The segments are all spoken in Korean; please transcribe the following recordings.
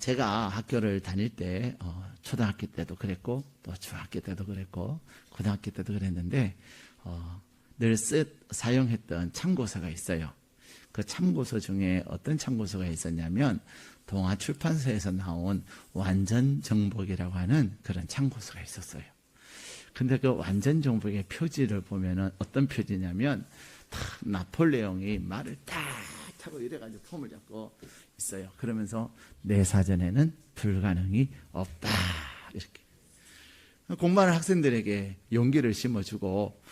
제가 학교를 다닐 때 초등학교 때도 그랬고 또 중학교 때도 그랬고 고등학교 때도 그랬는데 늘 사용했던 참고서가 있어요. 그 참고서 중에 어떤 참고서가 있었냐면 동아출판사에서 나온 완전정복이라고 하는 그런 참고서가 있었어요. 근데 그 완전정복의 표지를 보면은 어떤 표지냐면 딱 나폴레옹이 말을 딱 타고 이래가지고 폼을 잡고 있어요. 그러면서 내 사전에는 불가능이 없다. 이렇게. 공부하는 학생들에게 용기를 심어주고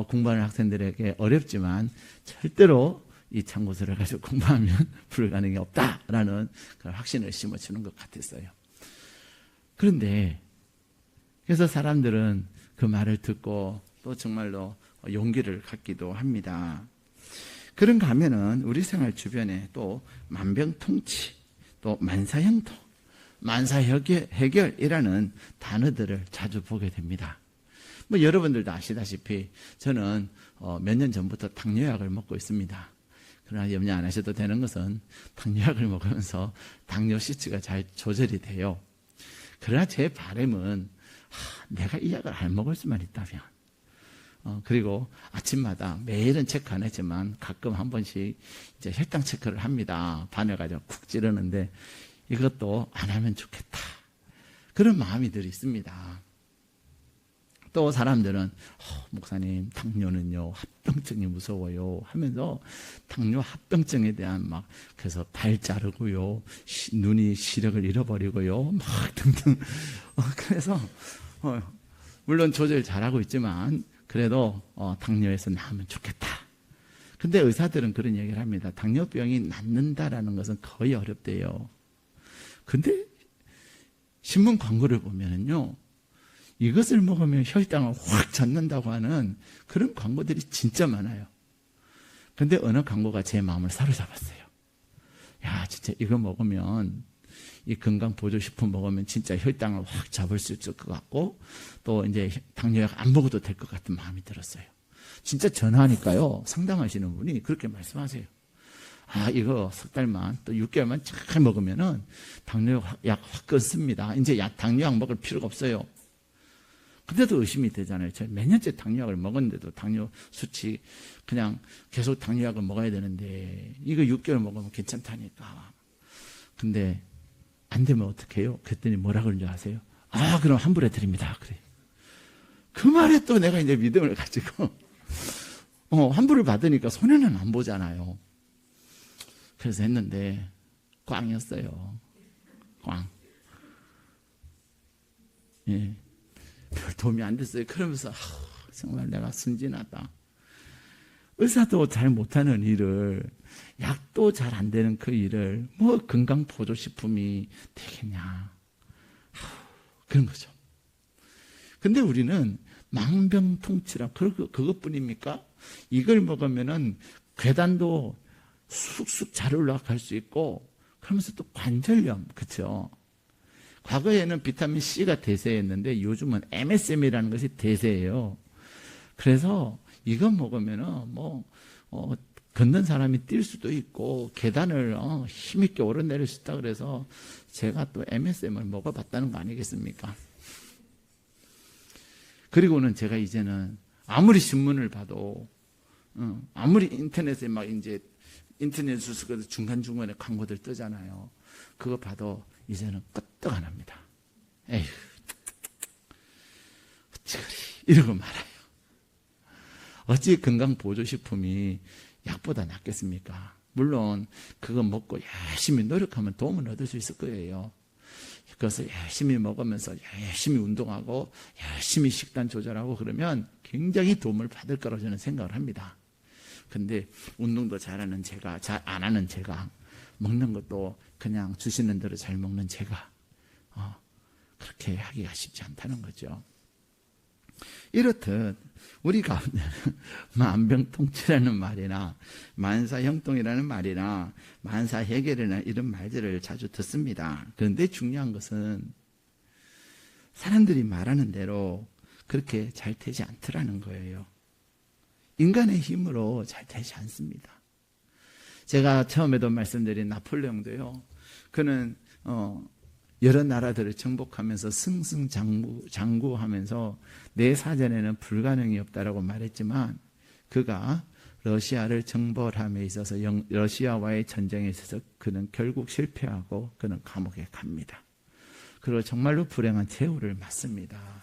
공부하는 학생들에게 어렵지만 절대로 이 참고서를 가지고 공부하면 불가능이 없다라는 그런 확신을 심어주는 것 같았어요. 그런데 그래서 사람들은 그 말을 듣고 또 정말로 용기를 갖기도 합니다. 그런가 하면은 우리 생활 주변에 또 만병통치, 또 만사형통, 만사해결이라는 단어들을 자주 보게 됩니다. 뭐 여러분들도 아시다시피 저는 몇 년 전부터 당뇨약을 먹고 있습니다. 그러나 염려 안 하셔도 되는 것은 당뇨약을 먹으면서 당뇨 수치가 잘 조절이 돼요. 그러나 제 바람은 내가 이 약을 안 먹을 수만 있다면 그리고 아침마다 매일은 체크 안 했지만 가끔 한 번씩 이제 혈당 체크를 합니다. 바늘 가지고 쿡 찌르는데 이것도 안 하면 좋겠다. 그런 마음이 늘 있습니다. 또 사람들은 목사님 당뇨는요 합병증이 무서워요 하면서 당뇨 합병증에 대한 막 그래서 발 자르고요 눈이 시력을 잃어버리고요 막 등등 그래서 물론 조절 잘하고 있지만 그래도 당뇨에서 나으면 좋겠다. 근데 의사들은 그런 얘기를 합니다. 당뇨병이 낫는다라는 것은 거의 어렵대요. 근데 신문 광고를 보면은요 이것을 먹으면 혈당을 확 잡는다고 하는 그런 광고들이 진짜 많아요. 근데 어느 광고가 제 마음을 사로잡았어요. 야, 진짜 이거 먹으면, 이 건강보조식품 먹으면 진짜 혈당을 확 잡을 수 있을 것 같고, 또 이제 당뇨약 안 먹어도 될 것 같은 마음이 들었어요. 진짜 전화하니까요, 상담하시는 분이 그렇게 말씀하세요. 이거 석 달만, 또 6개월만 잘 먹으면은 당뇨약 확 끊습니다. 이제 당뇨약 먹을 필요가 없어요. 근데도 의심이 되잖아요. 제가 몇 년째 당뇨약을 먹었는데도 당뇨 수치 그냥 계속 당뇨약을 먹어야 되는데 이거 6개월 먹으면 괜찮다니까. 근데 안 되면 어떻게 해요? 그랬더니 뭐라 그런 줄 아세요? 그럼 환불해 드립니다. 그래. 그 말에 또 내가 이제 믿음을 가지고 환불을 받으니까 손해는 안 보잖아요. 그래서 했는데 꽝이었어요. 꽝. 예. 별 도움이 안 됐어요. 그러면서 정말 내가 순진하다. 의사도 잘 못하는 일을 약도 잘 안 되는 그 일을 뭐 건강보조식품이 되겠냐. 그런 거죠. 근데 우리는 만병통치라 그것뿐입니까? 이걸 먹으면은 괴단도 쑥쑥 잘 올라갈 수 있고 그러면서 또 관절염 그렇죠. 과거에는 비타민 C가 대세였는데 요즘은 MSM이라는 것이 대세예요. 그래서 이거 먹으면은 걷는 사람이 뛸 수도 있고 계단을 힘있게 오르내릴 수 있다 그래서 제가 또 MSM을 먹어봤다는 거 아니겠습니까? 그리고는 제가 이제는 아무리 신문을 봐도 아무리 인터넷에 막 이제 인터넷 주스에서 중간중간에 광고들 뜨잖아요. 그거 봐도 이제는 끄떡 안 합니다. 에휴, 어찌 그리 이러고 말아요. 어찌 건강보조식품이 약보다 낫겠습니까? 물론 그거 먹고 열심히 노력하면 도움을 얻을 수 있을 거예요. 그것을 열심히 먹으면서 열심히 운동하고 열심히 식단 조절하고 그러면 굉장히 도움을 받을 거라고 저는 생각을 합니다. 근데 운동도 잘하는 제가, 잘 안 하는 제가, 먹는 것도 그냥 주시는 대로 잘 먹는 제가 그렇게 하기가 쉽지 않다는 거죠. 이렇듯 우리 가운데는 만병통치라는 말이나 만사형통이라는 말이나 만사해결이라는 이런 말들을 자주 듣습니다. 그런데 중요한 것은 사람들이 말하는 대로 그렇게 잘 되지 않더라는 거예요. 인간의 힘으로 잘 되지 않습니다. 제가 처음에도 말씀드린 나폴레옹도요. 그는 여러 나라들을 정복하면서 승승장구하면서 내 사전에는 불가능이 없다라고 말했지만 그가 러시아를 정벌함에 있어서 러시아와의 전쟁에 있어서 그는 결국 실패하고 그는 감옥에 갑니다. 그리고 정말로 불행한 최후를 맞습니다.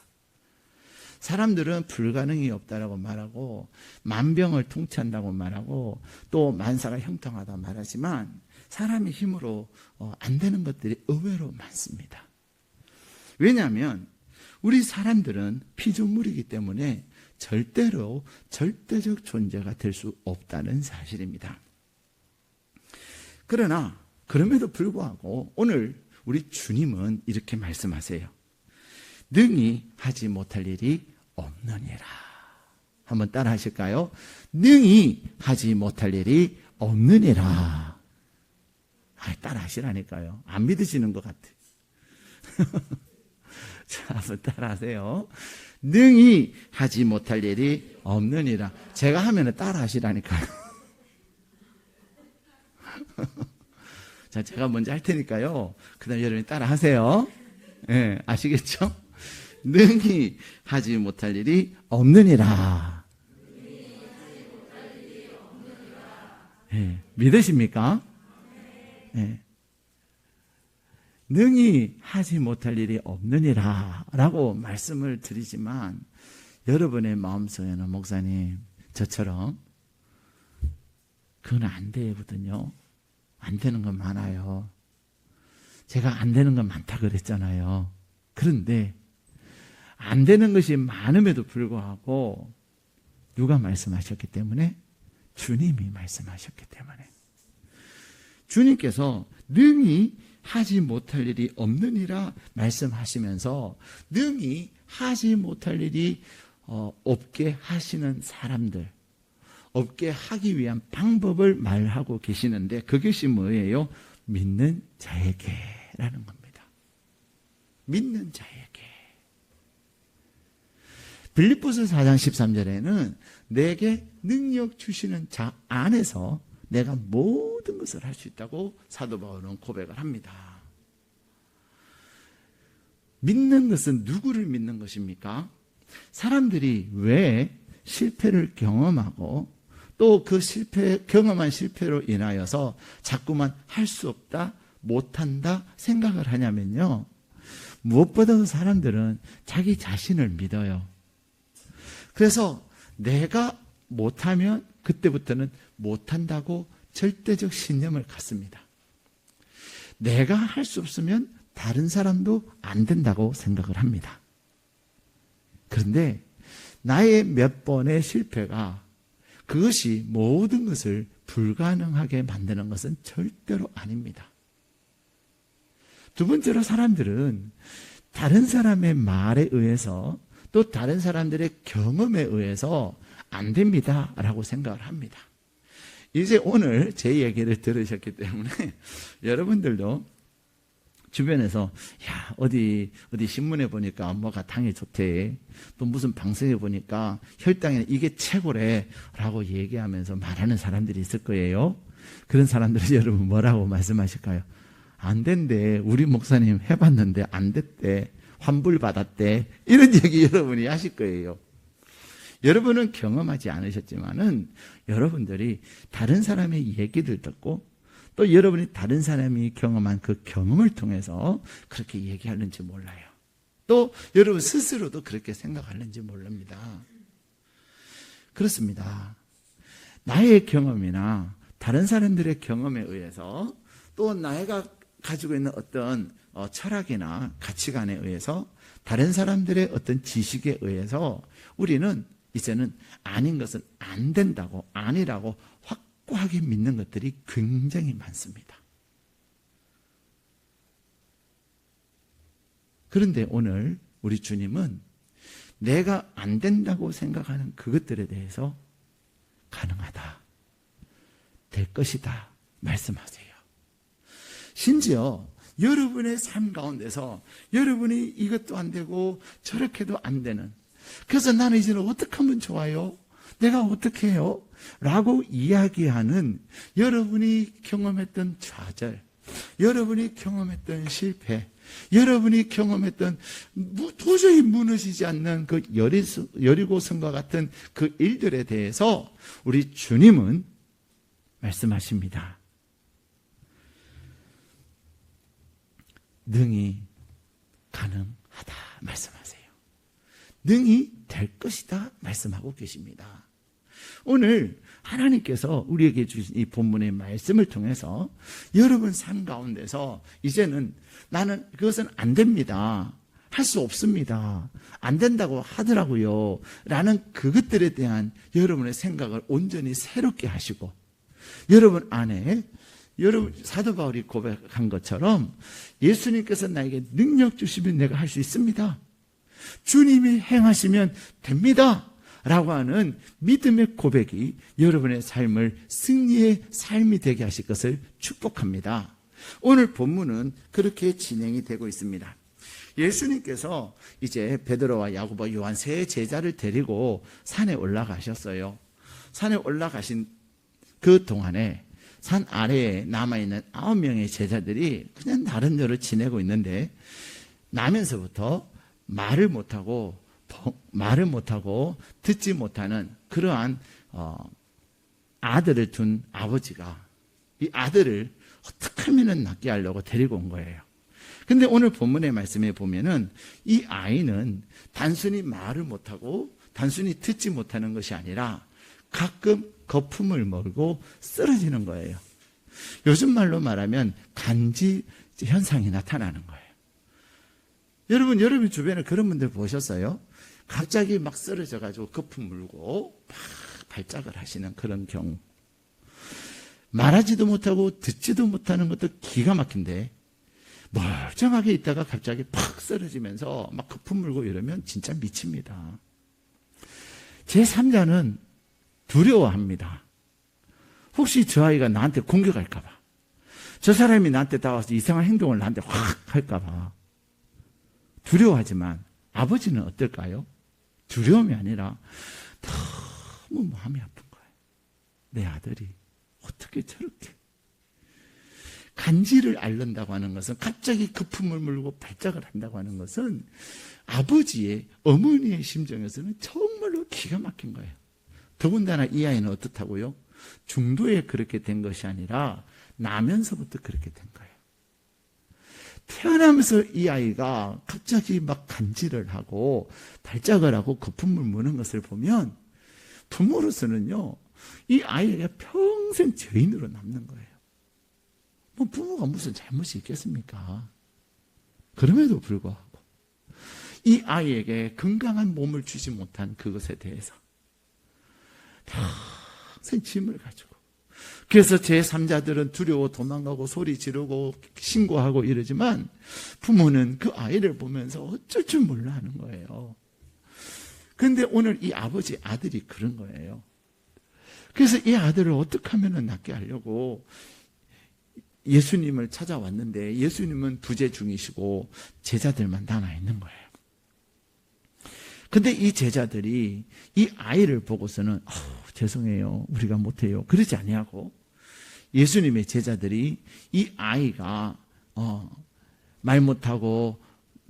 사람들은 불가능이 없다라고 말하고 만병을 통치한다고 말하고 또 만사가 형통하다 말하지만 사람의 힘으로 안 되는 것들이 의외로 많습니다. 왜냐하면 우리 사람들은 피조물이기 때문에 절대적 존재가 될 수 없다는 사실입니다. 그러나 그럼에도 불구하고 오늘 우리 주님은 이렇게 말씀하세요. 능히 하지 못할 일이 없느니라. 한번 따라 하실까요? 능히 하지 못할 일이 없느니라. 따라 하시라니까요. 안 믿으시는 것 같아요. 자, 한번 따라 하세요. 능히 하지 못할 일이 없느니라. 제가 하면 따라 하시라니까요. 자, 제가 먼저 할 테니까요. 그 다음에 여러분이 따라 하세요. 네, 아시겠죠? 능히 하지 못할 일이 없느니라. 네, 믿으십니까? 네. 능히 하지 못할 일이 없느니라 라고 말씀을 드리지만 여러분의 마음속에는 목사님 저처럼 그건 안 되거든요. 안 되는 건 많아요. 제가 안 되는 건 많다 그랬잖아요. 그런데 안 되는 것이 많음에도 불구하고 누가 말씀하셨기 때문에? 주님이 말씀하셨기 때문에. 주님께서 능히 하지 못할 일이 없느니라 말씀하시면서 능히 하지 못할 일이 없게 하시는 사람들, 없게 하기 위한 방법을 말하고 계시는데 그것이 뭐예요? 믿는 자에게라는 겁니다. 믿는 자에게. 빌립보서 4장 13절에는 내게 능력 주시는 자 안에서 내가 모든 것을 할 수 있다고 사도 바울은 고백을 합니다. 믿는 것은 누구를 믿는 것입니까? 사람들이 왜 실패를 경험하고 또 그 경험한 실패로 인하여서 자꾸만 할 수 없다, 못한다 생각을 하냐면요. 무엇보다도 사람들은 자기 자신을 믿어요. 그래서 내가 못하면 그때부터는 못한다고 절대적 신념을 갖습니다. 내가 할 수 없으면 다른 사람도 안 된다고 생각을 합니다. 그런데 나의 몇 번의 실패가 그것이 모든 것을 불가능하게 만드는 것은 절대로 아닙니다. 두 번째로 사람들은 다른 사람의 말에 의해서 또 다른 사람들의 경험에 의해서 안 됩니다 라고 생각을 합니다. 이제 오늘 제 얘기를 들으셨기 때문에 여러분들도 주변에서 야 어디 신문에 보니까 뭐가 당이 좋대, 또 무슨 방송에 보니까 혈당에는 이게 최고래 라고 얘기하면서 말하는 사람들이 있을 거예요. 그런 사람들은 여러분 뭐라고 말씀하실까요? 안 된대, 우리 목사님 해봤는데 안 됐대, 환불받았대, 이런 얘기 여러분이 하실 거예요. 여러분은 경험하지 않으셨지만은 여러분들이 다른 사람의 얘기를 듣고 또 여러분이 다른 사람이 경험한 그 경험을 통해서 그렇게 얘기하는지 몰라요. 또 여러분 스스로도 그렇게 생각하는지 모릅니다. 그렇습니다. 나의 경험이나 다른 사람들의 경험에 의해서 또 나이가 가지고 있는 어떤 철학이나 가치관에 의해서 다른 사람들의 어떤 지식에 의해서 우리는 이제는 아닌 것은 안 된다고, 아니라고 확고하게 믿는 것들이 굉장히 많습니다. 그런데 오늘 우리 주님은 내가 안 된다고 생각하는 그것들에 대해서 가능하다, 될 것이다 말씀하세요. 심지어 여러분의 삶 가운데서 여러분이 이것도 안 되고 저렇게도 안 되는, 그래서 나는 이제는 어떻게 하면 좋아요? 내가 어떻게 해요? 라고 이야기하는 여러분이 경험했던 좌절, 여러분이 경험했던 실패, 여러분이 경험했던 도저히 무너지지 않는 그 여리고성과 같은 그 일들에 대해서 우리 주님은 말씀하십니다. 능히 가능하다 말씀하세요. 능히 될 것이다 말씀하고 계십니다. 오늘 하나님께서 우리에게 주신 이 본문의 말씀을 통해서 여러분 삶 가운데서 이제는 나는 그것은 안 됩니다, 할 수 없습니다, 안 된다고 하더라고요 라는 그것들에 대한 여러분의 생각을 온전히 새롭게 하시고, 여러분 안에 여러분 사도 바울이 고백한 것처럼 예수님께서 나에게 능력 주시면 내가 할 수 있습니다, 주님이 행하시면 됩니다 라고 하는 믿음의 고백이 여러분의 삶을 승리의 삶이 되게 하실 것을 축복합니다. 오늘 본문은 그렇게 진행이 되고 있습니다. 예수님께서 이제 베드로와 야고보, 요한 세 제자를 데리고 산에 올라가셨어요. 산에 올라가신 그 동안에 산 아래에 남아있는 9명의 제자들이 그냥 나름대로 지내고 있는데, 나면서부터 말을 못하고 듣지 못하는 그러한 아들을 둔 아버지가 이 아들을 어떻게 하면 낫게 하려고 데리고 온 거예요. 근데 오늘 본문의 말씀에 보면은 이 아이는 단순히 말을 못하고 단순히 듣지 못하는 것이 아니라 가끔 거품을 몰고 쓰러지는 거예요. 요즘 말로 말하면 간지 현상이 나타나는 거예요. 여러분 주변에 그런 분들 보셨어요? 갑자기 막 쓰러져가지고 거품 물고 막 발작을 하시는 그런 경우. 말하지도 못하고 듣지도 못하는 것도 기가 막힌데 멀쩡하게 있다가 갑자기 팍 쓰러지면서 막 거품 물고 이러면 진짜 미칩니다. 제3자는 두려워합니다. 혹시 저 아이가 나한테 공격할까 봐, 저 사람이 나한테 다가와서 이상한 행동을 나한테 확 할까 봐 두려워하지만, 아버지는 어떨까요? 두려움이 아니라 너무 마음이 아픈 거예요. 내 아들이 어떻게 저렇게 간지를 앓는다고 하는 것은, 갑자기 거품을 물고 발작을 한다고 하는 것은 아버지의, 어머니의 심정에서는 정말로 기가 막힌 거예요. 더군다나 이 아이는 어떻다고요? 중도에 그렇게 된 것이 아니라 나면서부터 그렇게 된 거예요. 태어나면서 이 아이가 갑자기 막 간지를 하고 발작을 하고 거품을 무는 것을 보면 부모로서는요, 이 아이가 평생 죄인으로 남는 거예요. 뭐 부모가 무슨 잘못이 있겠습니까? 그럼에도 불구하고 이 아이에게 건강한 몸을 주지 못한 그것에 대해서 평생 짐을 가지고, 그래서 제3자들은 두려워 도망가고 소리 지르고 신고하고 이러지만 부모는 그 아이를 보면서 어쩔 줄 몰라 하는 거예요. 그런데 오늘 이 아들이 그런 거예요. 그래서 이 아들을 어떻게 하면 낫게 하려고 예수님을 찾아왔는데, 예수님은 부재 중이시고 제자들만 남아 있는 거예요. 근데 이 제자들이 이 아이를 보고서는 죄송해요, 우리가 못해요, 그러지 아니하고, 예수님의 제자들이 이 아이가 말 못하고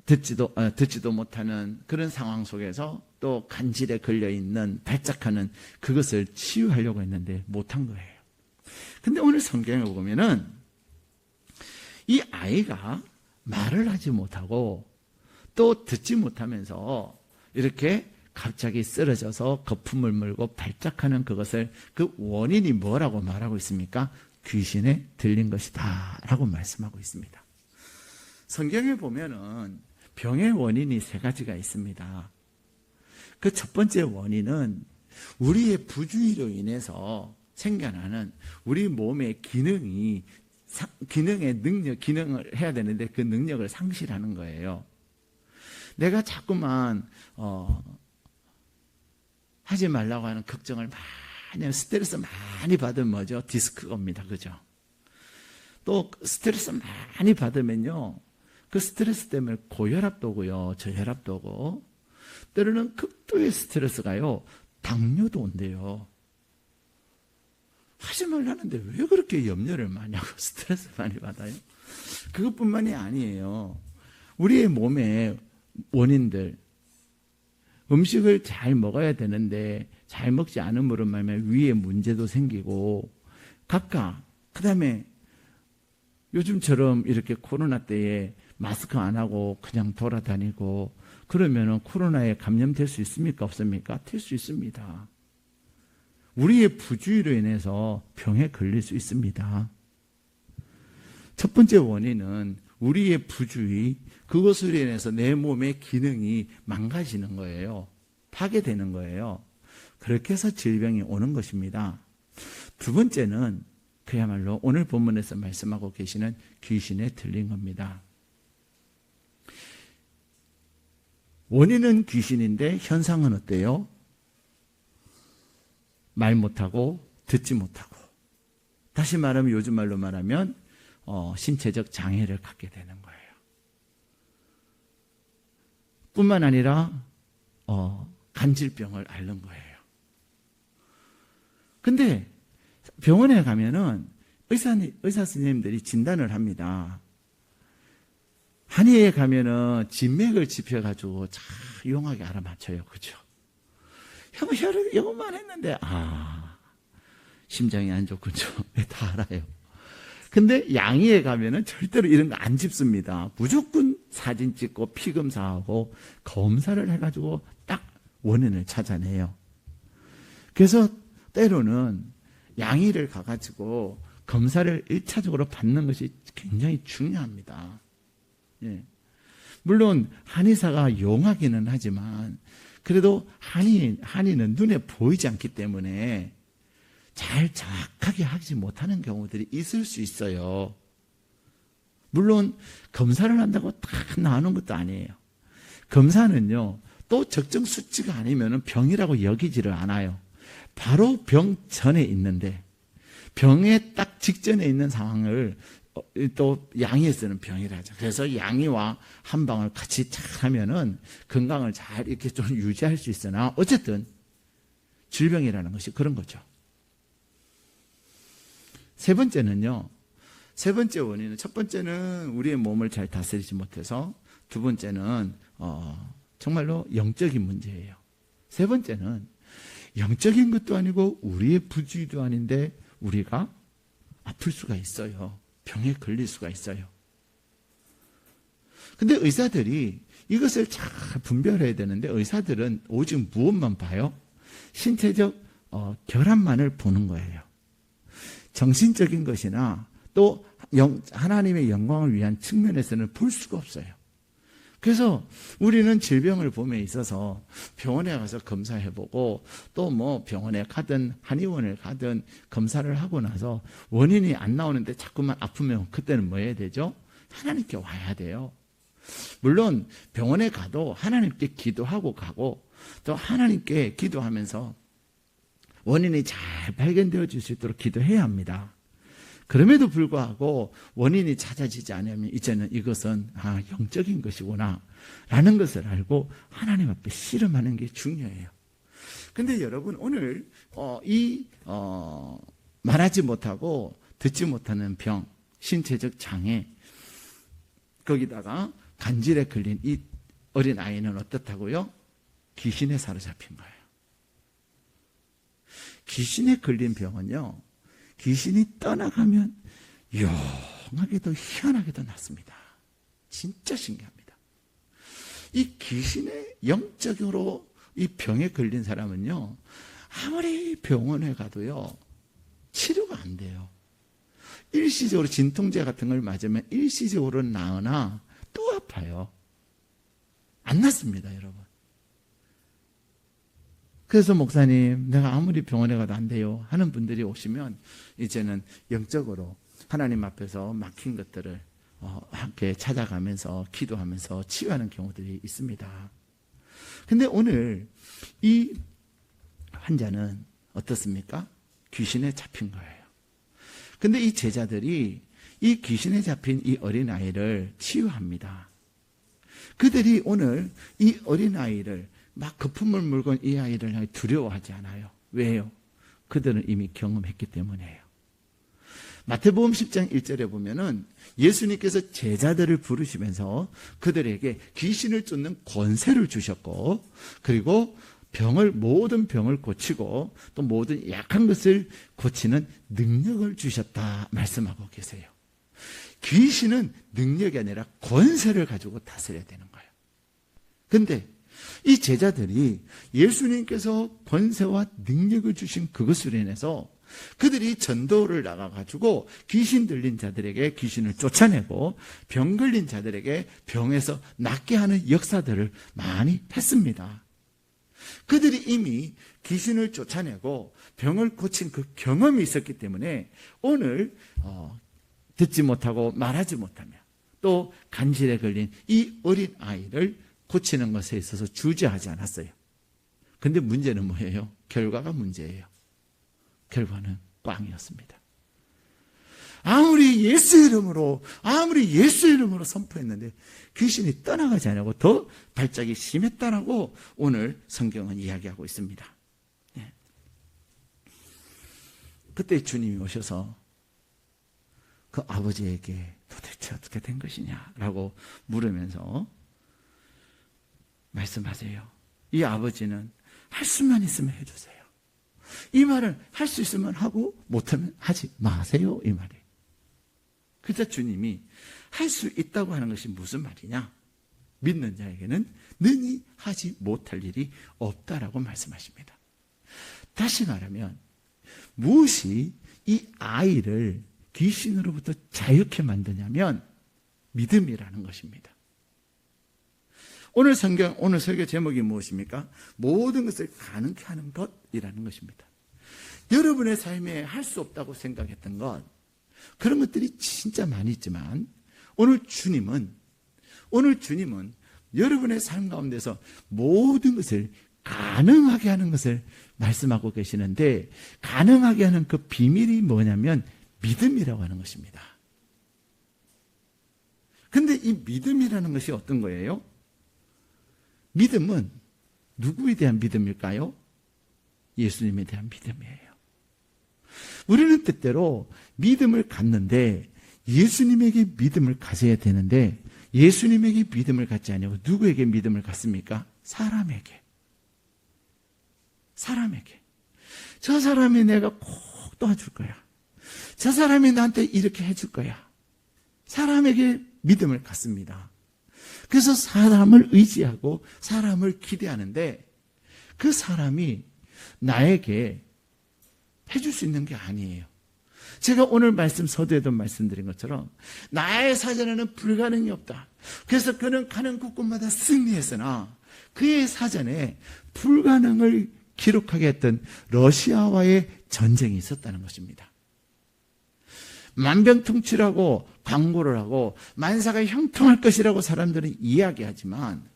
듣지도 못하는 그런 상황 속에서 또 간질에 걸려있는 발작하는 그것을 치유하려고 했는데 못한 거예요. 근데 오늘 성경에 보면은 이 아이가 말을 하지 못하고 또 듣지 못하면서 이렇게 갑자기 쓰러져서 거품을 물고 발작하는 그것을, 그 원인이 뭐라고 말하고 있습니까? 귀신에 들린 것이다 라고 말씀하고 있습니다. 성경에 보면은 병의 원인이 3가지가 있습니다. 그 첫 번째 원인은 우리의 부주의로 인해서 생겨나는 우리 몸의 기능의 기능을 해야 되는데 그 능력을 상실하는 거예요. 내가 자꾸만 하지 말라고 하는 걱정을 많이, 스트레스 많이 받으면 뭐죠? 디스크가 옵니다. 그죠? 또 스트레스 많이 받으면요, 그 스트레스 때문에 고혈압도 오고요, 저혈압도 오고, 때로는 극도의 스트레스가요, 당뇨도 온대요. 하지 말라는데 왜 그렇게 염려를 많이 하고 스트레스 많이 받아요? 그것뿐만이 아니에요. 우리의 몸의 원인들, 음식을 잘 먹어야 되는데 잘 먹지 않음으로 말하면 위에 문제도 생기고 각각, 그 다음에 요즘처럼 이렇게 코로나 때에 마스크 안 하고 그냥 돌아다니고 그러면은 코로나에 감염될 수 있습니까? 없습니까? 될 수 있습니다. 우리의 부주의로 인해서 병에 걸릴 수 있습니다. 첫 번째 원인은 우리의 부주의, 그것으로 인해서 내 몸의 기능이 망가지는 거예요. 파괴되는 거예요. 그렇게 해서 질병이 오는 것입니다. 두 번째는 그야말로 오늘 본문에서 말씀하고 계시는 귀신에 들린 겁니다. 원인은 귀신인데 현상은 어때요? 말 못하고 듣지 못하고, 다시 말하면 요즘 말로 말하면 신체적 장애를 갖게 되는 거예요. 뿐만 아니라 간질병을 앓는 거예요. 근데 병원에 가면은 의사 선생님들이 진단을 합니다. 한의에 가면은 진맥을 짚어가지고 잘 용하게 알아맞혀요. 그죠? 혈액 이것만 했는데, 심장이 안 좋군요. 다 알아요. 근데 양의에 가면은 절대로 이런 거 안 짚습니다. 무조건 사진 찍고 피검사하고 검사를 해가지고 딱 원인을 찾아내요. 그래서 때로는 양의를 가가지고 검사를 1차적으로 받는 것이 굉장히 중요합니다. 예. 물론 한의사가 용하기는 하지만 그래도 한의는 눈에 보이지 않기 때문에 잘 정확하게 하지 못하는 경우들이 있을 수 있어요. 물론 검사를 한다고 다 나오는 것도 아니에요. 검사는요, 또 적정 수치가 아니면 병이라고 여기지를 않아요. 바로 병 전에 있는데, 병에 딱 직전에 있는 상황을 또 양의에서는 병이라죠. 그래서 양의와 한방을 같이 잘 하면은 건강을 잘 이렇게 좀 유지할 수 있으나 어쨌든 질병이라는 것이 그런 거죠. 세 번째는요. 세 번째 원인은, 첫 번째는 우리의 몸을 잘 다스리지 못해서, 두 번째는 정말로 영적인 문제예요. 세 번째는 영적인 것도 아니고 우리의 부주의도 아닌데 우리가 아플 수가 있어요. 병에 걸릴 수가 있어요. 근데 의사들이 이것을 잘 분별해야 되는데 의사들은 오직 무엇만 봐요? 신체적 결함만을 보는 거예요. 정신적인 것이나 또 하나님의 영광을 위한 측면에서는 볼 수가 없어요. 그래서 우리는 질병을 봄에 있어서 병원에 가서 검사해보고 또 뭐 병원에 가든 한의원을 가든 검사를 하고 나서 원인이 안 나오는데 자꾸만 아프면 그때는 뭐 해야 되죠? 하나님께 와야 돼요. 물론 병원에 가도 하나님께 기도하고 가고 또 하나님께 기도하면서 원인이 잘 발견되어질 수 있도록 기도해야 합니다. 그럼에도 불구하고 원인이 찾아지지 않으면 이제는 이것은 영적인 것이구나 라는 것을 알고 하나님 앞에 씨름하는 게 중요해요. 근데 여러분 오늘 말하지 못하고 듣지 못하는 병, 신체적 장애, 거기다가 간질에 걸린 이 어린아이는 어떻다고요? 귀신에 사로잡힌 거예요. 귀신에 걸린 병은요, 귀신이 떠나가면 용하게도 희한하게도 낫습니다. 진짜 신기합니다. 이 귀신의 영적으로 이 병에 걸린 사람은요, 아무리 병원에 가도요 치료가 안 돼요. 일시적으로 진통제 같은 걸 맞으면 일시적으로는 나으나 또 아파요. 안 낫습니다, 여러분. 그래서 목사님, 내가 아무리 병원에 가도 안 돼요 하는 분들이 오시면 이제는 영적으로 하나님 앞에서 막힌 것들을 함께 찾아가면서 기도하면서 치유하는 경우들이 있습니다. 근데 오늘 이 환자는 어떻습니까? 귀신에 잡힌 거예요. 근데 이 제자들이 이 귀신에 잡힌 이 어린아이를 치유합니다. 그들이 오늘 이 어린아이를 막 거품을 물고 이 아이를 향해 두려워하지 않아요. 왜요? 그들은 이미 경험했기 때문이에요. 마태복음 10장 1절에 보면은 예수님께서 제자들을 부르시면서 그들에게 귀신을 쫓는 권세를 주셨고, 그리고 모든 병을 고치고 또 모든 약한 것을 고치는 능력을 주셨다 말씀하고 계세요. 귀신은 능력이 아니라 권세를 가지고 다스려야 되는 거예요. 근데 이 제자들이 예수님께서 권세와 능력을 주신 그것으로 인해서 그들이 전도를 나가가지고 귀신 들린 자들에게 귀신을 쫓아내고 병 걸린 자들에게 병에서 낫게 하는 역사들을 많이 했습니다. 그들이 이미 귀신을 쫓아내고 병을 고친 그 경험이 있었기 때문에 오늘 듣지 못하고 말하지 못하며 또 간질에 걸린 이 어린 아이를 고치는 것에 있어서 주저하지 않았어요. 근데 문제는 뭐예요? 결과가 문제예요. 결과는 꽝이었습니다. 아무리 예수 이름으로 선포했는데 귀신이 떠나가지 않고 더 발작이 심했다라고 오늘 성경은 이야기하고 있습니다. 네. 그때 주님이 오셔서 그 아버지에게 도대체 어떻게 된 것이냐라고 물으면서 말씀하세요. 이 아버지는 할 수만 있으면 해주세요. 이 말은 할 수 있으면 하고 못하면 하지 마세요. 이 말이에요. 그래서 주님이 할 수 있다고 하는 것이 무슨 말이냐? 믿는 자에게는 능히 하지 못할 일이 없다라고 말씀하십니다. 다시 말하면 무엇이 이 아이를 귀신으로부터 자유케 만드냐면 믿음이라는 것입니다. 오늘 설교 제목이 무엇입니까? 모든 것을 가능케 하는 것이라는 것입니다. 여러분의 삶에 할 수 없다고 생각했던 것, 그런 것들이 진짜 많이 있지만 오늘 주님은 여러분의 삶 가운데서 모든 것을 가능하게 하는 것을 말씀하고 계시는데, 가능하게 하는 그 비밀이 뭐냐면 믿음이라고 하는 것입니다. 근데 이 믿음이라는 것이 어떤 거예요? 믿음은 누구에 대한 믿음일까요? 예수님에 대한 믿음이에요. 우리는 때때로 믿음을 갖는데 예수님에게 믿음을 가져야 되는데 예수님에게 믿음을 갖지 않고 누구에게 믿음을 갖습니까? 사람에게. 저 사람이 내가 꼭 도와줄 거야. 저 사람이 나한테 이렇게 해줄 거야. 사람에게 믿음을 갖습니다. 그래서 사람을 의지하고 사람을 기대하는데 그 사람이 나에게 해줄 수 있는 게 아니에요. 제가 오늘 말씀 서두에도 말씀드린 것처럼 나의 사전에는 불가능이 없다. 그래서 그는 가는 곳곳마다 승리했으나 그의 사전에 불가능을 기록하게 했던 러시아와의 전쟁이 있었다는 것입니다. 만병통치라고 광고를 하고 만사가 형통할 것이라고 사람들은 이야기하지만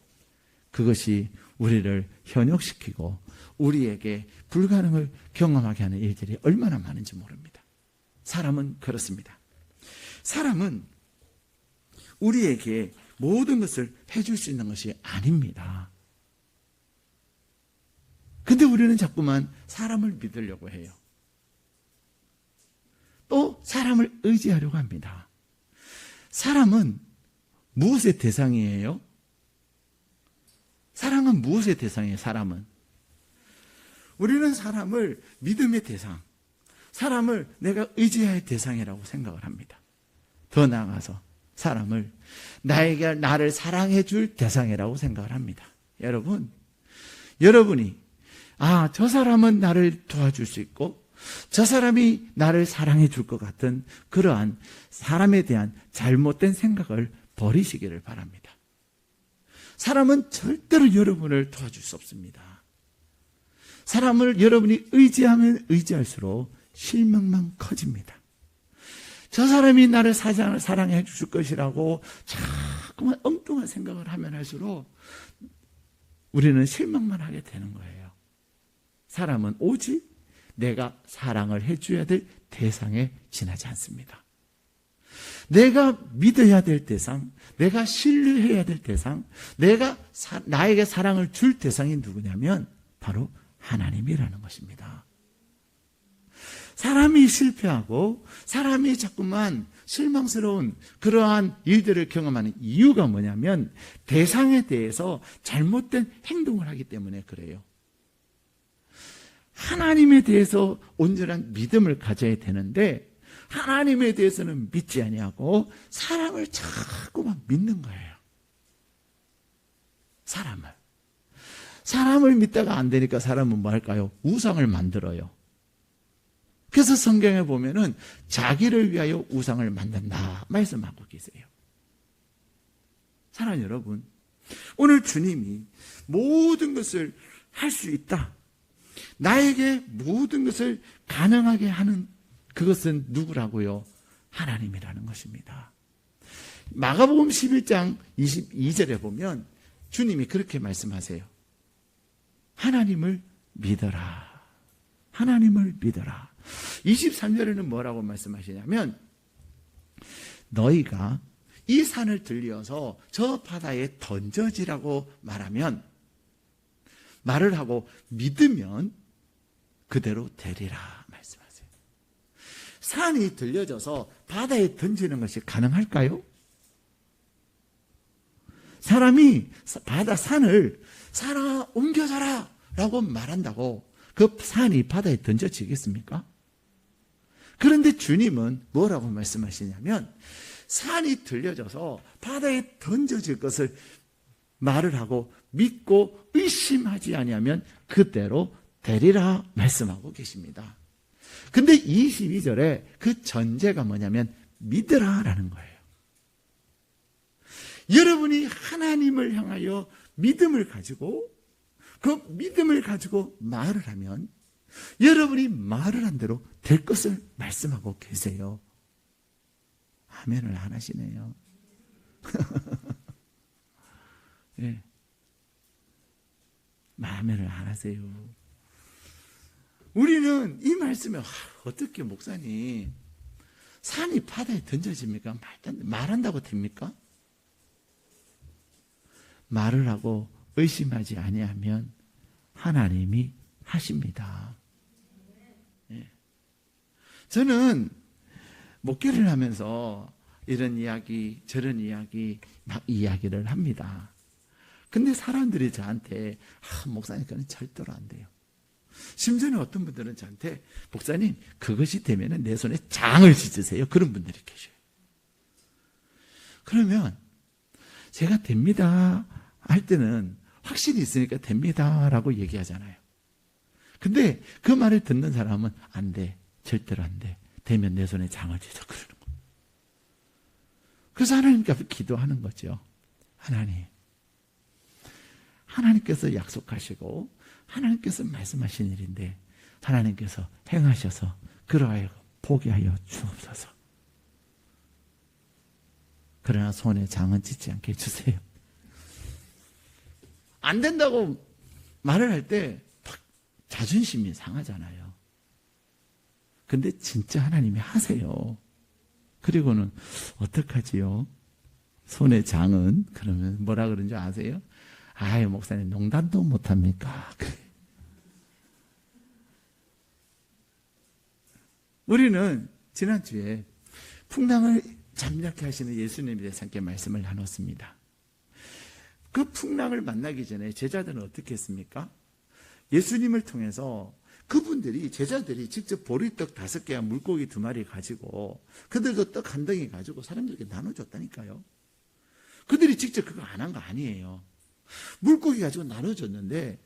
그것이 우리를 현혹시키고 우리에게 불가능을 경험하게 하는 일들이 얼마나 많은지 모릅니다. 사람은 그렇습니다. 사람은 우리에게 모든 것을 해줄 수 있는 것이 아닙니다. 근데 우리는 자꾸만 사람을 믿으려고 해요. 또 사람을 의지하려고 합니다. 사람은 무엇의 대상이에요? 사랑은 무엇의 대상이에요? 사람은 우리는 사람을 믿음의 대상, 사람을 내가 의지해야 할 대상이라고 생각을 합니다. 더 나아가서 사람을 나를 사랑해 줄 대상이라고 생각을 합니다. 여러분이 저 사람은 나를 도와줄 수 있고 저 사람이 나를 사랑해 줄 것 같은 그러한 사람에 대한 잘못된 생각을 버리시기를 바랍니다. 사람은 절대로 여러분을 도와줄 수 없습니다. 사람을 여러분이 의지하면 의지할수록 실망만 커집니다. 저 사람이 나를 사랑해 줄 것이라고 자꾸만 엉뚱한 생각을 하면 할수록 우리는 실망만 하게 되는 거예요. 사람은 오직 내가 사랑을 해줘야 될 대상에 지나지 않습니다. 내가 믿어야 될 대상, 내가 신뢰해야 될 대상, 나에게 사랑을 줄 대상이 누구냐면 바로 하나님이라는 것입니다. 사람이 실패하고 사람이 자꾸만 실망스러운 그러한 일들을 경험하는 이유가 뭐냐면 대상에 대해서 잘못된 행동을 하기 때문에 그래요. 하나님에 대해서 온전한 믿음을 가져야 되는데 하나님에 대해서는 믿지 아니하고 사람을 자꾸만 믿는 거예요. 사람을 믿다가 안 되니까 사람은 뭐 할까요? 우상을 만들어요. 그래서 성경에 보면은 자기를 위하여 우상을 만든다 말씀하고 계세요. 사랑하는 여러분, 오늘 주님이 모든 것을 할 수 있다, 나에게 모든 것을 가능하게 하는 그것은 누구라고요? 하나님이라는 것입니다. 마가복음 11장 22절에 보면 주님이 그렇게 말씀하세요. 하나님을 믿어라. 하나님을 믿어라. 23절에는 뭐라고 말씀하시냐면 너희가 이 산을 들려서 저 바다에 던져지라고 말을 하고 믿으면 그대로 되리라 말씀하세요. 산이 들려져서 바다에 던지는 것이 가능할까요? 사람이 산을 산아 옮겨져라 라고 말한다고 그 산이 바다에 던져지겠습니까? 그런데 주님은 뭐라고 말씀하시냐면 산이 들려져서 바다에 던져질 것을 말을 하고 믿고 의심하지 아니하면 그대로 되리라 말씀하고 계십니다. 근데 22절에 그 전제가 뭐냐면 믿으라라는 거예요. 여러분이 하나님을 향하여 믿음을 가지고 그 믿음을 가지고 말을 하면 여러분이 말을 한 대로 될 것을 말씀하고 계세요. 아멘을 안 하시네요. 예. 아멘을 안 하세요. 우리는 이 말씀에 어떻게 목사님 산이 바다에 던져집니까? 말한다고 됩니까? 말을 하고 의심하지 아니하면 하나님이 하십니다. 예. 저는 목회를 하면서 이런 이야기 저런 이야기 막 이야기를 합니다. 근데 사람들이 저한테 목사님 그건 절대로 안 돼요. 심지어는 어떤 분들은 저한테 목사님 그것이 되면 내 손에 장을 찢으세요. 그런 분들이 계셔요. 그러면 제가 됩니다 할 때는 확신이 있으니까 됩니다라고 얘기하잖아요. 근데 그 말을 듣는 사람은 안 돼. 절대로 안 돼. 되면 내 손에 장을 찢어 그러는 거예요. 그래서 하나님께 앞에 기도하는 거죠. 하나님께서 약속하시고 하나님께서 말씀하신 일인데 하나님께서 행하셔서 그러하여 포기하여 주옵소서. 그러나 손에 장은 찢지 않게 해주세요. 안 된다고 말을 할 때 자존심이 상하잖아요. 근데 진짜 하나님이 하세요. 그리고는 어떡하지요? 손에 장은 그러면 뭐라 그러는 줄 아세요? 아유 목사님 농담도 못합니까? 우리는 지난주에 풍랑을 잠잠케 하시는 예수님에 대해서 함께 말씀을 나눴습니다. 그 풍랑을 만나기 전에 제자들은 어떻게 했습니까? 예수님을 통해서 제자들이 직접 보리떡 5개와 물고기 2마리 가지고 그들도 떡 1덩이 가지고 사람들에게 나눠줬다니까요. 그들이 직접 그거 안 한 거 아니에요. 물고기 가지고 나눠줬는데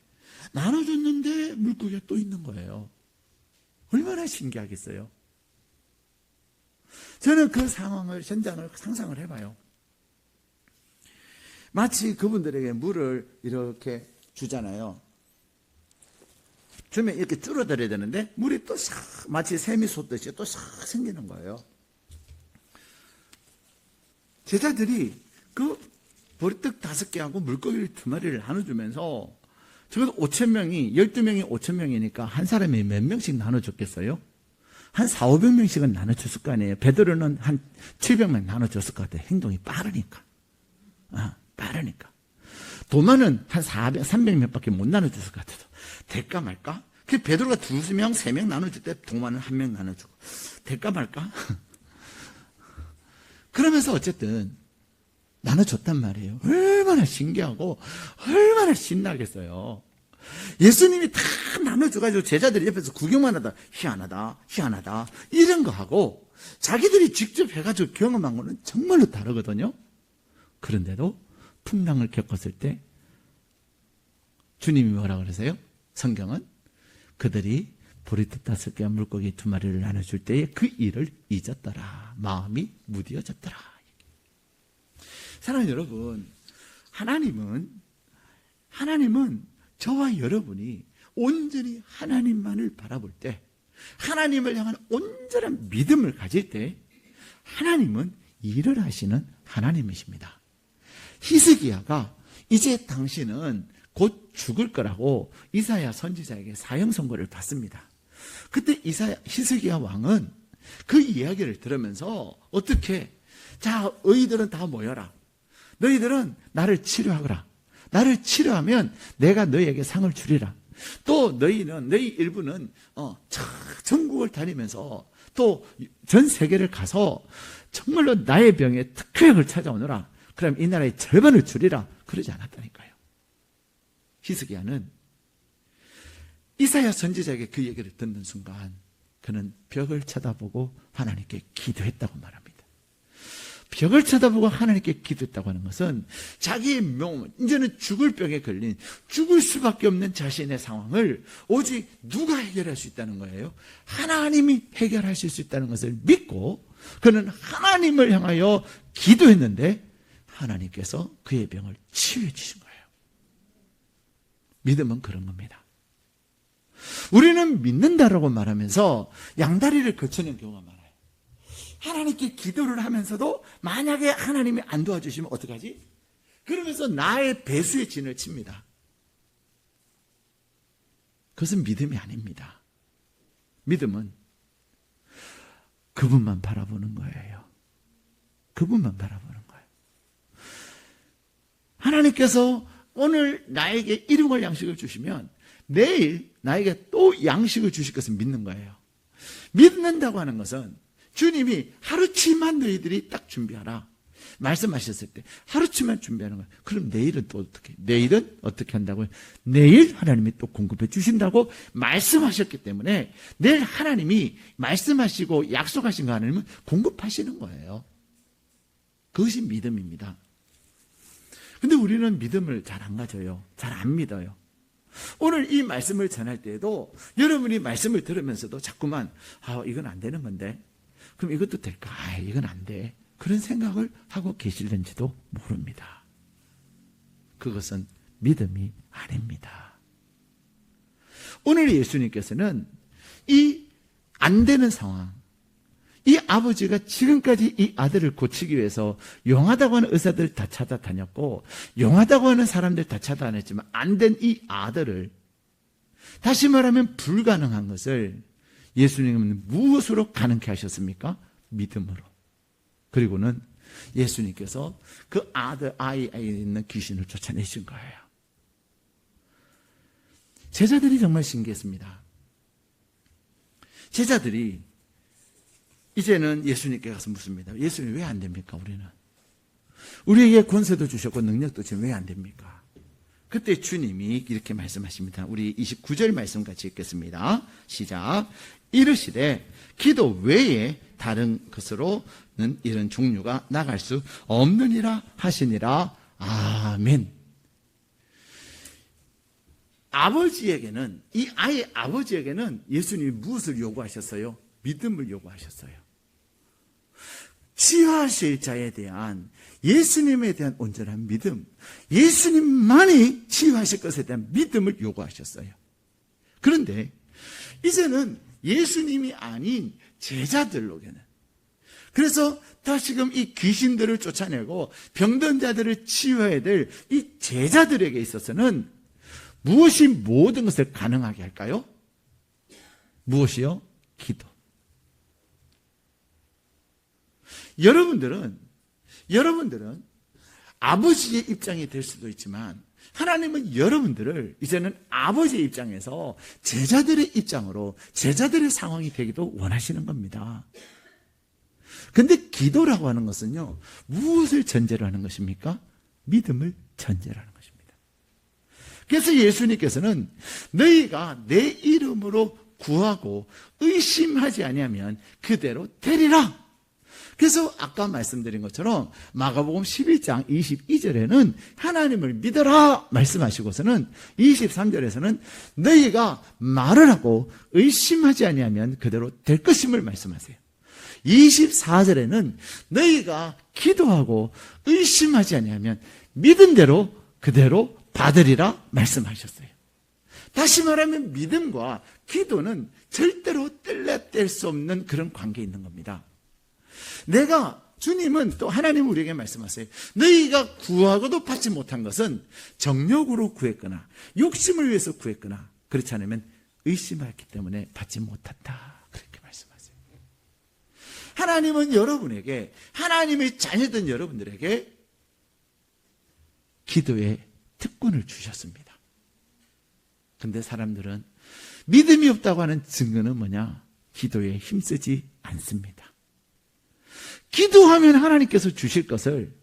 물고기가 또 있는 거예요. 얼마나 신기하겠어요. 저는 그 현장을 상상을 해봐요. 마치 그분들에게 물을 이렇게 주잖아요. 주면 이렇게 줄어들어야 되는데 물이 또 마치 샘이 솟듯이 또 생기는 거예요. 제자들이 그 보리떡 5개하고 물고기 2마리를 나눠주면서 적어도 5,000명이 12명이 5,000명이니까 한 사람이 몇 명씩 나눠줬겠어요? 한 400~500명씩은 나눠줬을 거 아니에요. 베드로는 한 700명 나눠줬을 것 같아요. 행동이 빠르니까. 빠르니까. 도마는 한 300명밖에 못 나눠줬을 것 같아요. 될까 말까? 그 베드로가 2명, 3명 나눠줄 때 도마는 1명 나눠주고 될까 말까? 그러면서 어쨌든 나눠줬단 말이에요. 얼마나 신기하고 얼마나 신나겠어요. 예수님이 다 나눠줘가지고 제자들이 옆에서 구경만 하다 희한하다 이런 거 하고 자기들이 직접 해가지고 경험한 거는 정말로 다르거든요. 그런데도 풍랑을 겪었을 때 주님이 뭐라 그러세요? 성경은 그들이 보리떡 5개와 물고기 2마리를 나눠줄 때에 그 일을 잊었더라. 마음이 무디어졌더라. 사랑하는 여러분, 하나님은 저와 여러분이 온전히 하나님만을 바라볼 때, 하나님을 향한 온전한 믿음을 가질 때 하나님은 일을 하시는 하나님이십니다. 히스기야가 이제 당신은 곧 죽을 거라고 이사야 선지자에게 사형 선고를 받습니다. 그때 히스기야 왕은 그 이야기를 들으면서 어떻게, 자, 의인들은 다 모여라. 너희들은 나를 치료하거라. 나를 치료하면 내가 너희에게 상을 주리라. 또 너희 일부는 전국을 다니면서 또 전 세계를 가서 정말로 나의 병에 특효약을 찾아오너라. 그럼 이 나라의 절반을 주리라. 그러지 않았다니까요. 히스기야는 이사야 선지자에게 그 얘기를 듣는 순간 그는 벽을 쳐다보고 하나님께 기도했다고 말합니다. 벽을 쳐다보고 하나님께 기도했다고 하는 것은 자기의 몸, 이제는 죽을 병에 걸린, 죽을 수밖에 없는 자신의 상황을 오직 누가 해결할 수 있다는 거예요? 하나님이 해결하실 수 있다는 것을 믿고 그는 하나님을 향하여 기도했는데 하나님께서 그의 병을 치유해 주신 거예요. 믿음은 그런 겁니다. 우리는 믿는다라고 말하면서 양다리를 거치는 경우가 많아요. 하나님께 기도를 하면서도 만약에 하나님이 안 도와주시면 어떡하지? 그러면서 나의 배수의 진을 칩니다. 그것은 믿음이 아닙니다. 믿음은 그분만 바라보는 거예요. 그분만 바라보는 거예요. 하나님께서 오늘 나에게 일용할 양식을 주시면 내일 나에게 또 양식을 주실 것을 믿는 거예요. 믿는다고 하는 것은 주님이 하루치만 너희들이 딱 준비하라 말씀하셨을 때 하루치만 준비하는 거예요. 그럼 내일은 또 어떻게? 내일은 어떻게 한다고요? 내일 하나님이 또 공급해 주신다고 말씀하셨기 때문에 내일 하나님이 말씀하시고 약속하신 거 하나님은 공급하시는 거예요. 그것이 믿음입니다. 근데 우리는 믿음을 잘 안 가져요. 잘 안 믿어요. 오늘 이 말씀을 전할 때에도 여러분이 말씀을 들으면서도 자꾸만 이건 안 되는 건데 그럼 이것도 될까? 이건 안 돼. 그런 생각을 하고 계실는지도 모릅니다. 그것은 믿음이 아닙니다. 오늘 예수님께서는 이 안 되는 상황, 이 아버지가 지금까지 이 아들을 고치기 위해서 용하다고 하는 의사들 다 찾아다녔고 용하다고 하는 사람들 다 찾아다녔지만 안 된 이 아들을, 다시 말하면 불가능한 것을 예수님은 무엇으로 가능케 하셨습니까? 믿음으로. 그리고는 예수님께서 그 아이에 있는 귀신을 쫓아내신 거예요. 제자들이 정말 신기했습니다. 제자들이 이제는 예수님께 가서 묻습니다. 예수님 왜 안 됩니까? 우리에게 권세도 주셨고 능력도 주시면 왜 안 됩니까? 그때 주님이 이렇게 말씀하십니다. 우리 29절 말씀 같이 읽겠습니다. 시작. 이르시되 기도 외에 다른 것으로는 이런 종류가 나갈 수 없느니라 하시니라. 아멘. 아버지에게는, 이 아이의 아버지에게는 예수님이 무엇을 요구하셨어요? 믿음을 요구하셨어요. 치유하실 자에 대한, 예수님에 대한 온전한 믿음, 예수님만이 치유하실 것에 대한 믿음을 요구하셨어요. 그런데 이제는 예수님이 아닌 제자들로게는, 그래서 다시금 이 귀신들을 쫓아내고 병든 자들을 치유해야 될 이 제자들에게 있어서는 무엇이 모든 것을 가능하게 할까요? 무엇이요? 기도. 여러분들은 아버지의 입장이 될 수도 있지만 하나님은 여러분들을 이제는 아버지의 입장에서 제자들의 입장으로 제자들의 상황이 되기도 원하시는 겁니다. 근데 기도라고 하는 것은요, 무엇을 전제로 하는 것입니까? 믿음을 전제로 하는 것입니다. 그래서 예수님께서는 너희가 내 이름으로 구하고 의심하지 아니하면 그대로 되리라. 그래서 아까 말씀드린 것처럼 마가복음 11장 22절에는 하나님을 믿어라 말씀하시고서는 23절에서는 너희가 말을 하고 의심하지 아니하면 그대로 될 것임을 말씀하세요. 24절에는 너희가 기도하고 의심하지 아니하면 믿은 대로 그대로 받으리라 말씀하셨어요. 다시 말하면 믿음과 기도는 절대로 뗄래뗄 수 없는 그런 관계에 있는 겁니다. 주님은 또 하나님 우리에게 말씀하세요. 너희가 구하고도 받지 못한 것은 정욕으로 구했거나 욕심을 위해서 구했거나 그렇지 않으면 의심했기 때문에 받지 못한다. 그렇게 말씀하세요. 하나님은 여러분에게, 하나님의 자녀된 여러분들에게 기도의 특권을 주셨습니다. 근데 사람들은 믿음이 없다고 하는 증거는 뭐냐? 기도에 힘쓰지 않습니다. 기도하면 하나님께서 주실 것을,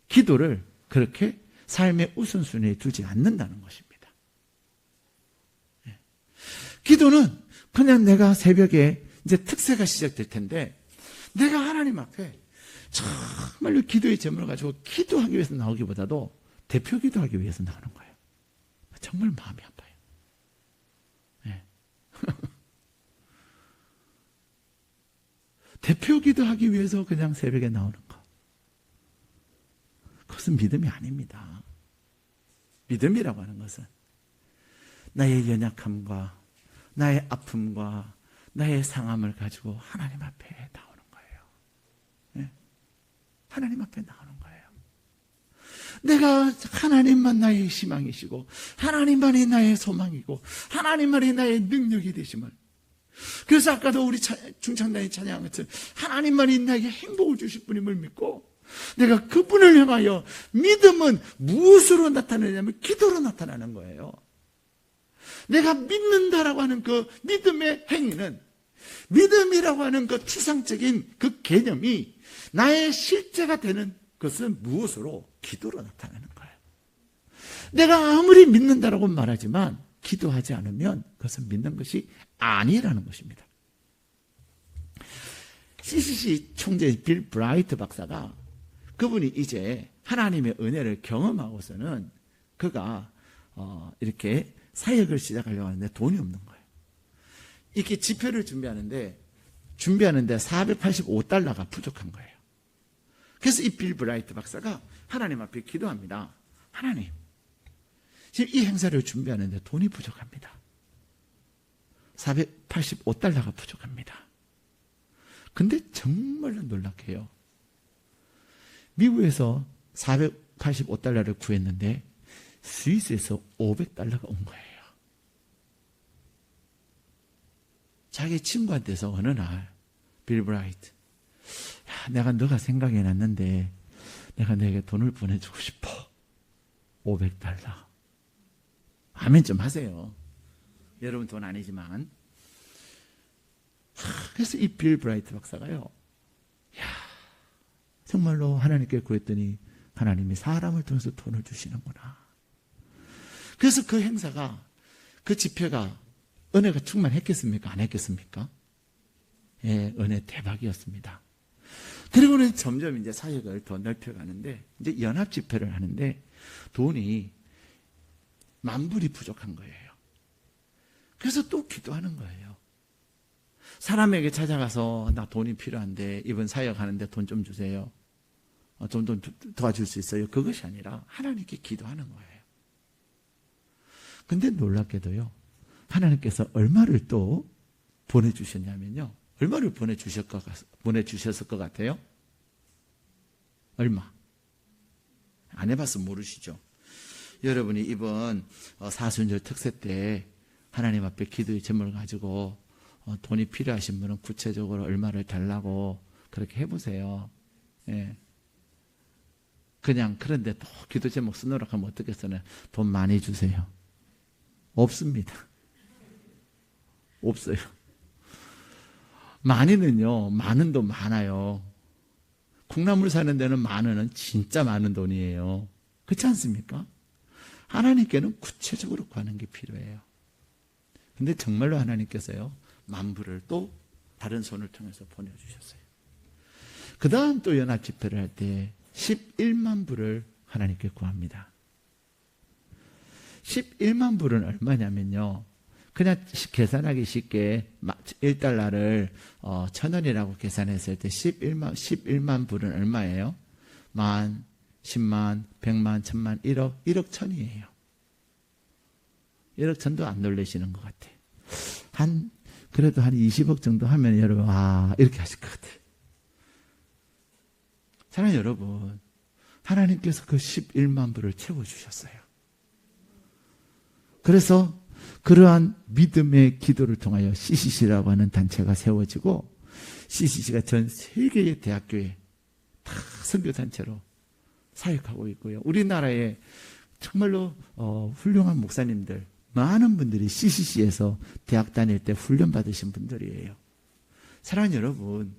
기도를 그렇게 삶의 우선순위에 두지 않는다는 것입니다. 기도는 그냥 내가 새벽에 이제 특세가 시작될 텐데 내가 하나님 앞에 정말로 기도의 제목을 가지고 기도하기 위해서 나오기보다도 대표 기도하기 위해서 나오는 거예요. 정말 마음이 아파요. 네. 대표 기도하기 위해서 그냥 새벽에 나오는 것. 그것은 믿음이 아닙니다. 믿음이라고 하는 것은 나의 연약함과 나의 아픔과 나의 상함을 가지고 하나님 앞에 나오는 거예요. 네? 하나님 앞에 나오는 거예요. 내가 하나님만 나의 희망이시고 하나님만이 나의 소망이고 하나님만이 나의 능력이 되심을, 그래서 아까도 우리 중창단이 찬양한 것처럼 하나님만이 나에게 행복을 주실 분임을 믿고 내가 그분을 향하여, 믿음은 무엇으로 나타나냐면 기도로 나타나는 거예요. 내가 믿는다라고 하는 그 믿음의 행위는, 믿음이라고 하는 그 추상적인 그 개념이 나의 실제가 되는 것은 무엇으로? 기도로 나타나는 거예요. 내가 아무리 믿는다라고 말하지만 기도하지 않으면 그것은 믿는 것이 아니라는 것입니다. CCC 총재 빌 브라이트 박사가, 그분이 이제 하나님의 은혜를 경험하고서는 그가 이렇게 사역을 시작하려고 하는데 돈이 없는 거예요. 이렇게 지표를 준비하는데 485달러가 부족한 거예요. 그래서 이 빌 브라이트 박사가 하나님 앞에 기도합니다. 하나님, 지금 이 행사를 준비하는데 돈이 부족합니다. 485달러가 부족합니다. 근데 정말로 놀랍게요. 미국에서 485달러를 구했는데 스위스에서 500달러가 온 거예요. 자기 친구한테서 어느 날 빌 브라이트, 내가 너가 생각이 났는데 내가 너에게 돈을 보내주고 싶어. 500달러. 아멘 좀 하세요. 여러분 돈 아니지만. 그래서 이 빌 브라이트 박사가요, 정말로 하나님께 구했더니 하나님이 사람을 통해서 돈을 주시는구나. 그래서 그 행사가, 그 집회가 은혜가 충만했겠습니까? 안 했겠습니까? 예, 은혜 대박이었습니다. 그리고는 점점 이제 사역을 더 넓혀가는데, 이제 연합 집회를 하는데 돈이 10,000불이 부족한 거예요. 그래서 또 기도하는 거예요. 사람에게 찾아가서 나 돈이 필요한데 이번 사역하는데 돈 좀 주세요. 좀 도와줄 수 있어요. 그것이 아니라 하나님께 기도하는 거예요. 근데 놀랍게도요, 하나님께서 얼마를 또 보내주셨냐면요, 얼마를 보내주셨을 것 같아요? 얼마? 안 해봐서 모르시죠? 여러분이 이번 사순절 특세 때 하나님 앞에 기도의 제목을 가지고 돈이 필요하신 분은 구체적으로 얼마를 달라고 그렇게 해보세요. 예. 그냥 그런데 또 기도 제목 쓰느라고 하면 어떻겠어요? 돈 많이 주세요. 없습니다. 없어요. 많이는요, 많은 돈 많아요. 콩나물 사는 데는 만 원은 진짜 많은 돈이에요. 그렇지 않습니까? 하나님께는 구체적으로 구하는 게 필요해요. 근데 정말로 하나님께서요, 만불을 또 다른 손을 통해서 보내주셨어요. 그 다음 또 연합 집회를 할 때 11만 불을 하나님께 구합니다. 11만 불은 얼마냐면요, 그냥 계산하기 쉽게 1달러를 1,000원이라고 계산했을 때 11만 불은 얼마예요? 만, 10만, 100만, 1000만, 1억 천이에요. 1억 천도 안 놀라시는 것 같아요. 그래도 한 20억 정도 하면 여러분, 이렇게 하실 것 같아요. 사랑하는 여러분, 하나님께서 그 11만 불을 채워주셨어요. 그래서 그러한 믿음의 기도를 통하여 CCC라고 하는 단체가 세워지고, CCC가 전 세계의 대학교에 다 선교단체로 사역하고 있고요. 우리나라에 정말로 훌륭한 목사님들, 많은 분들이 CCC에서 대학 다닐 때 훈련 받으신 분들이에요. 사랑하는 여러분,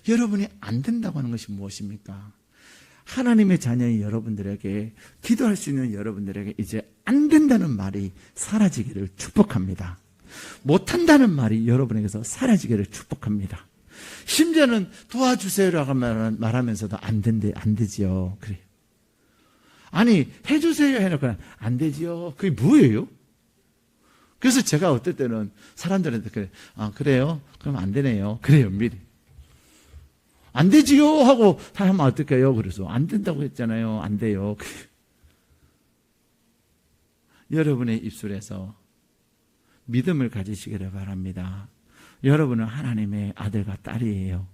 여러분이 안 된다고 하는 것이 무엇입니까? 하나님의 자녀인 여러분들에게, 기도할 수 있는 여러분들에게 이제 안 된다는 말이 사라지기를 축복합니다. 못한다는 말이 여러분에게서 사라지기를 축복합니다. 심지어는 도와주세요라고 말하면서도 안 되지요. 그래. 아니, 해주세요 해놓고 안 되지요. 그게 뭐예요? 그래서 제가 어떨 때는 사람들한테 그래, 그래요? 그럼 안 되네요. 그래요, 미리. 안 되지요 하고 하면 어떨까요? 그래서 안 된다고 했잖아요. 안 돼요. 여러분의 입술에서 믿음을 가지시기를 바랍니다. 여러분은 하나님의 아들과 딸이에요.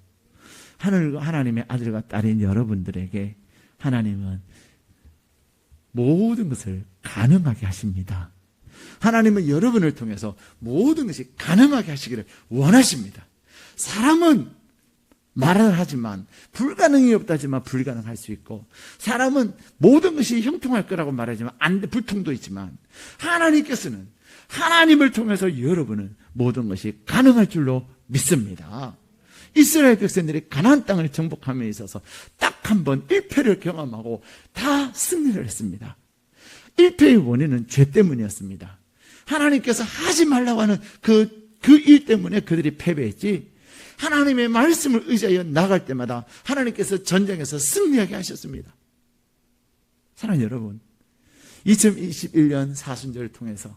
하나님의 아들과 딸인 여러분들에게 하나님은 모든 것을 가능하게 하십니다. 하나님은 여러분을 통해서 모든 것이 가능하게 하시기를 원하십니다. 사람은 말을 하지만, 불가능이 없다지만 불가능할 수 있고, 사람은 모든 것이 형통할 거라고 말하지만 불통도 있지만, 하나님께서는 하나님을 통해서 여러분은 모든 것이 가능할 줄로 믿습니다. 이스라엘 백성들이 가나안 땅을 정복함에 있어서 딱 한 번 1패를 경험하고 다 승리를 했습니다. 1패의 원인은 죄 때문이었습니다. 하나님께서 하지 말라고 하는 그 일 때문에 그들이 패배했지, 하나님의 말씀을 의지하여 나갈 때마다 하나님께서 전쟁에서 승리하게 하셨습니다. 사랑하는 여러분, 2021년 사순절을 통해서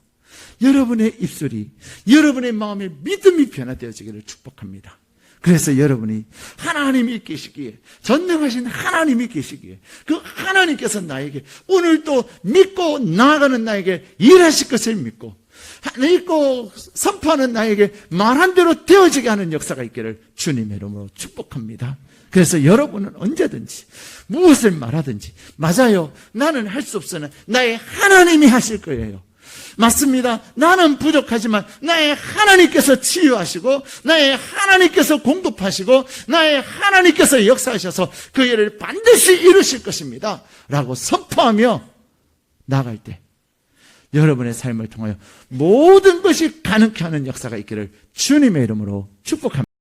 여러분의 입술이, 여러분의 마음의 믿음이 변화되어지기를 축복합니다. 그래서 여러분이 하나님이 계시기에, 전능하신 하나님이 계시기에, 그 하나님께서 나에게 오늘도 믿고 나아가는 나에게 일하실 것을 믿고 선포하는 나에게 말한 대로 되어지게 하는 역사가 있기를 주님의 이름으로 축복합니다. 그래서 여러분은 언제든지 무엇을 말하든지, 맞아요, 나는 할 수 없으나 나의 하나님이 하실 거예요. 맞습니다. 나는 부족하지만 나의 하나님께서 치유하시고, 나의 하나님께서 공급하시고, 나의 하나님께서 역사하셔서 그 일을 반드시 이루실 것입니다 라고 선포하며 나갈 때 여러분의 삶을 통하여 모든 것이 가능케 하는 역사가 있기를 주님의 이름으로 축복합니다.